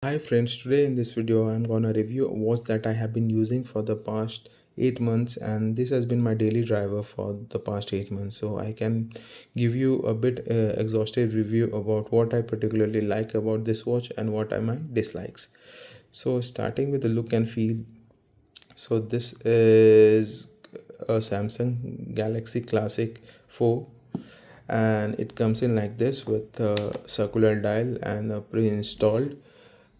Hi friends, today in this video I'm gonna review a watch that I have been using for the past 8 months, and this has been my daily driver for the past 8 months. So I can give you a bit exhaustive review about what I particularly like about this watch and what are my dislikes. So starting with the look and feel. So this is a Samsung Galaxy Classic 4, and it comes in like this with a circular dial and a pre-installed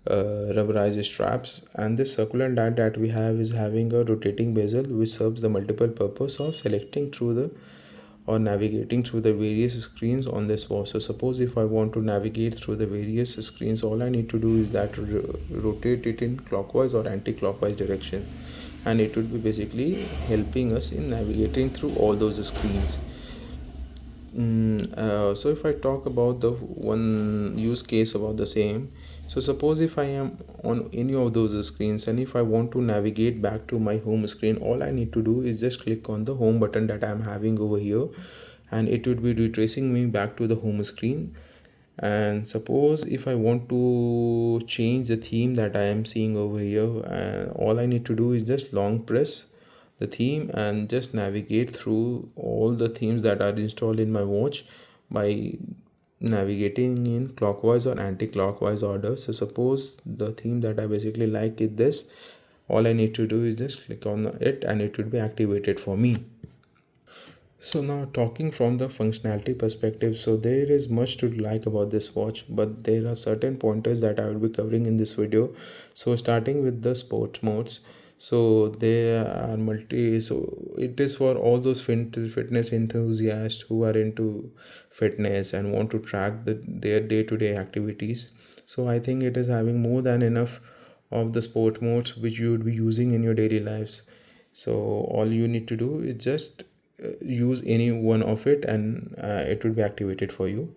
rubberized straps. And this circular dial that we have is having a rotating bezel which serves the multiple purpose of selecting through the or navigating through the various screens on this watch. So suppose if I want to navigate through the various screens, all I need to do is that rotate it in clockwise or anti-clockwise direction, and it would be basically helping us in navigating through all those screens. So if I talk about the one use case about the same, so suppose if I am on any of those screens and if I want to navigate back to my home screen, all I need to do is just click on the home button that I am having over here, and it would be retracing me back to the home screen. And suppose if I want to change the theme that I am seeing over here, and all I need to do is just long press the theme and just navigate through all the themes that are installed in my watch by navigating in clockwise or anti-clockwise order. So suppose the theme that I basically like is this, all I need to do is just click on it and it would be activated for me. So now talking from the functionality perspective, so there is much to like about this watch, but there are certain pointers that I will be covering in this video. So starting with the sports modes, so there are so it is for all those fitness enthusiasts who are into fitness and want to track their day-to-day activities. So I think it is having more than enough of the sport modes which you would be using in your daily lives. So all you need to do is just use any one of it, and it will be activated for you.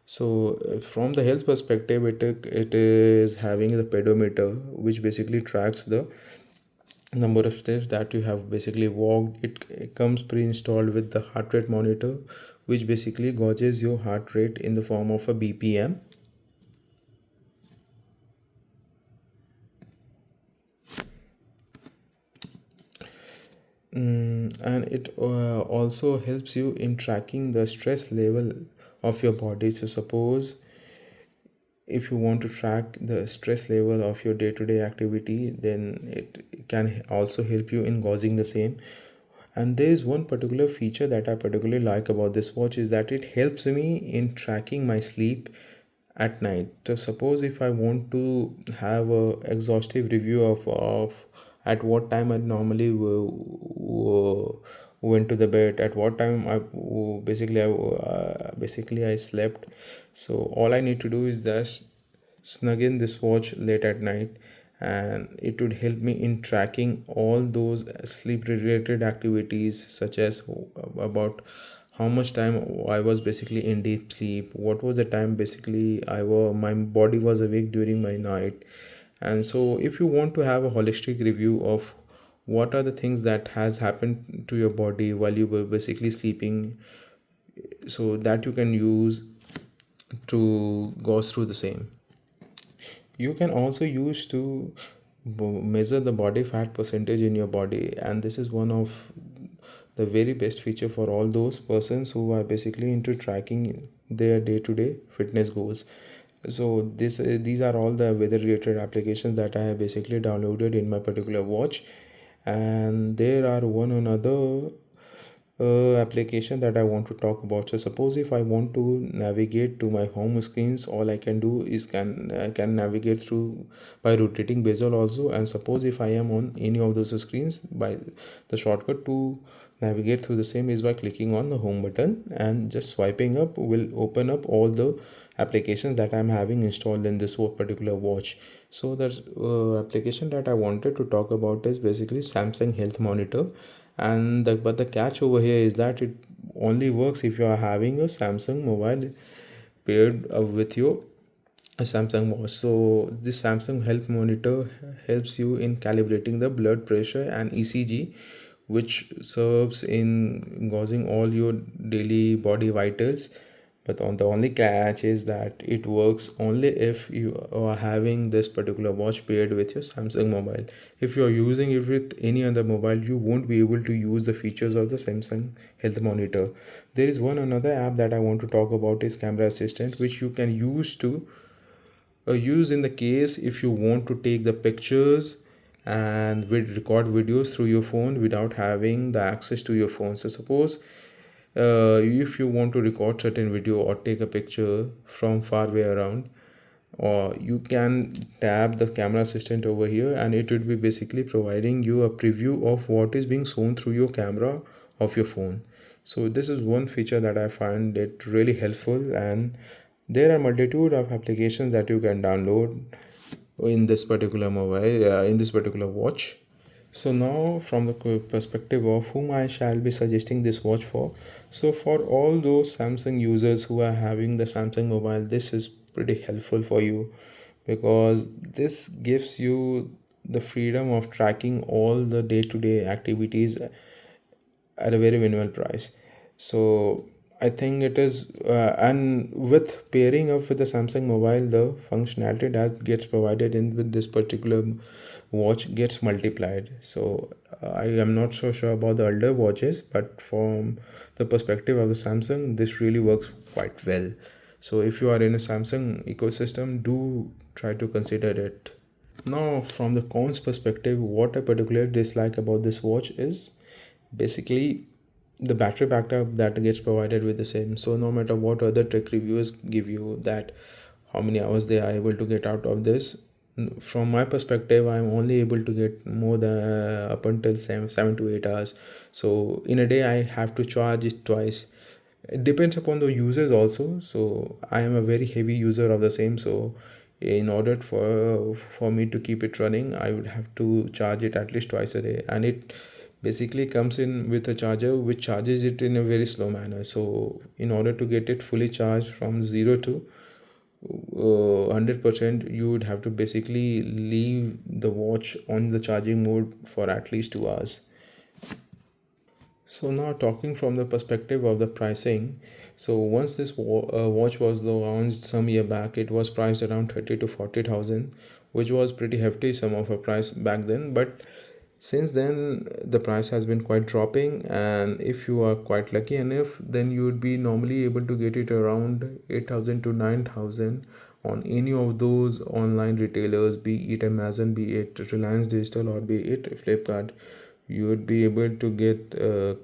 So from the health perspective, it is having the pedometer, which basically tracks the number of steps that you have basically walked. It comes pre-installed with the heart rate monitor, which basically gauges your heart rate in the form of a BPM. And it also helps you in tracking the stress level of your body. So suppose if you want to track the stress level of your day-to-day activity, then it can also help you in gauging the same. And there is one particular feature that I particularly like about this watch is that it helps me in tracking my sleep at night. So suppose if I want to have a exhaustive review of at what time I normally went to the bed, at what time basically I slept. So all I need to do is just snug in this watch late at night, and it would help me in tracking all those sleep related activities, such as about how much time I was basically in deep sleep, what was the time basically my body was awake during my night. And so if you want to have a holistic review of what are the things that has happened to your body while you were basically sleeping, so that you can use to go through the same. You can also use to measure the body fat percentage in your body, and this is one of the very best feature for all those persons who are basically into tracking their day-to-day fitness goals. So these are all the weather related applications that I have basically downloaded in my particular watch, and there are one another application that I want to talk about. So suppose if I want to navigate to my home screens, all I can do is can navigate through by rotating bezel also. And suppose if I am on any of those screens, by the shortcut to navigate through the same is by clicking on the home button, and just swiping up will open up all the applications that I'm having installed in this particular watch. So the application that I wanted to talk about is basically Samsung Health Monitor. And but the catch over here is that it only works if you are having a Samsung mobile paired with your Samsung watch. So this Samsung Health Monitor helps you in calibrating the blood pressure and ECG, which serves in gauging all your daily body vitals but on the only catch is that it works only if you are having this particular watch paired with your Samsung mobile. If you are using it with any other mobile, you won't be able to use the features of the Samsung health monitor. There is one another app that I want to talk about is Camera Assistant, which you can use in the case if you want to take the pictures and record videos through your phone without having the access to your phone. So suppose if you want to record certain video or take a picture from far way around, or you can tap the Camera Assistant over here, and it would be basically providing you a preview of what is being shown through your camera of your phone. So this is one feature that I find it really helpful, and there are multitude of applications that you can download in this particular mobile, in this particular watch. So now from the perspective of whom I shall be suggesting this watch for, so for all those Samsung users who are having the Samsung mobile, this is pretty helpful for you, because this gives you the freedom of tracking all the day-to-day activities at a very minimal price. So I think it is, and with pairing up with the Samsung mobile, the functionality that gets provided in with this particular watch gets multiplied. So I am not so sure about the older watches, but from the perspective of the Samsung, this really works quite well. So if you are in a Samsung ecosystem, do try to consider it. Now, from the cons perspective, what I particularly dislike about this watch is basically the battery backup that gets provided with the same. So no matter what other tech reviewers give you, that how many hours they are able to get out of this, from my perspective, I'm only able to get more than up until 7 to 8 hours. So in a day I have to charge it twice. It depends upon the users also. So I am a very heavy user of the same, so in order for me to keep it running, I would have to charge it at least twice a day, and it basically comes in with a charger which charges it in a very slow manner. So in order to get it fully charged from 0 to 100%, you would have to basically leave the watch on the charging mode for at least 2 hours. So now talking from the perspective of the pricing, so once this watch was launched some year back, it was priced around 30 to 40,000, which was pretty hefty sum of a price back then. But since then the price has been quite dropping, and if you are quite lucky enough, then you would be normally able to get it around 8,000 to 9,000 on any of those online retailers, be it Amazon, be it Reliance Digital, or be it Flipkart. You would be able to get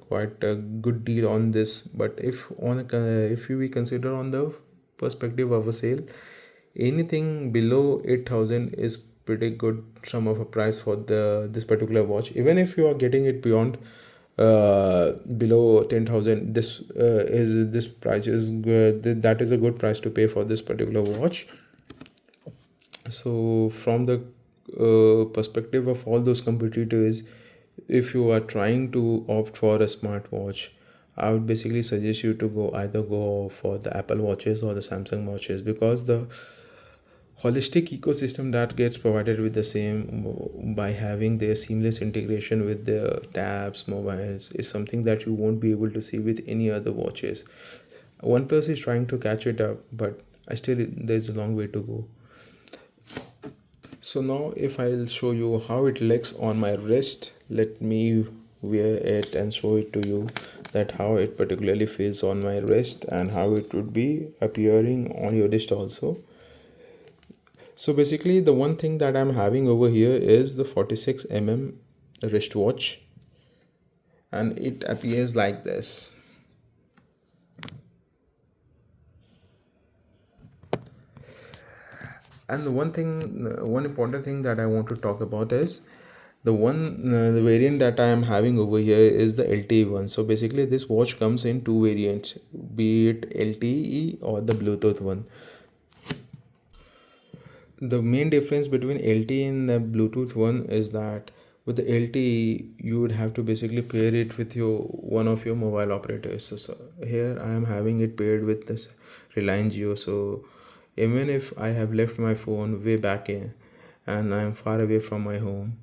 quite a good deal on this. But if we consider on the perspective of a sale, anything below 8,000 is pretty good sum of a price for this particular watch. Even if you are getting it beyond below 10,000, this price is good. That is a good price to pay for this particular watch. So from the perspective of all those competitors, if you are trying to opt for a smartwatch, I would basically suggest you to go for the Apple watches or the Samsung watches, because the holistic ecosystem that gets provided with the same, by having their seamless integration with the tabs, mobiles, is something that you won't be able to see with any other watches. OnePlus is trying to catch it up, but I still there's a long way to go. So now if I'll show you how it looks on my wrist, let me wear it and show it to you, that how it particularly feels on my wrist and how it would be appearing on your wrist also. So basically the one thing that I'm having over here is the 46 wristwatch, and it appears like this. And the one important thing that I want to talk about is the variant that I am having over here is the LTE one. So basically this watch comes in two variants, be it LTE or the Bluetooth one. The main difference between LTE and the Bluetooth one is that with the LTE you would have to basically pair it with your one of your mobile operators. So here I am having it paired with this Reliance Jio. So even if I have left my phone way back in and I am far away from my home,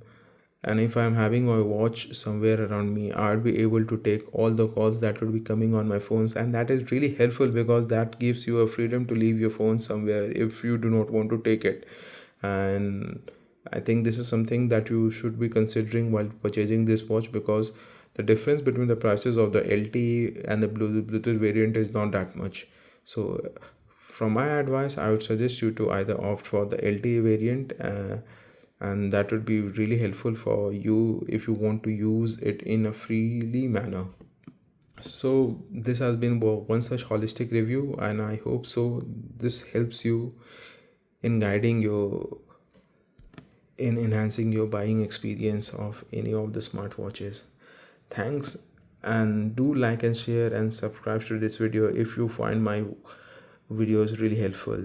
and if I'm having my watch somewhere around me, I'd be able to take all the calls that would be coming on my phones, and that is really helpful because that gives you a freedom to leave your phone somewhere if you do not want to take it. And I think this is something that you should be considering while purchasing this watch, because the difference between the prices of the LTE and the Bluetooth variant is not that much. So from my advice, I would suggest you to either opt for the LTE variant, and that would be really helpful for you if you want to use it in a freely manner. So this has been one such holistic review, and I hope so this helps you in guiding your in enhancing your buying experience of any of the smartwatches. Thanks, and do like and share and subscribe to this video if you find my videos really helpful.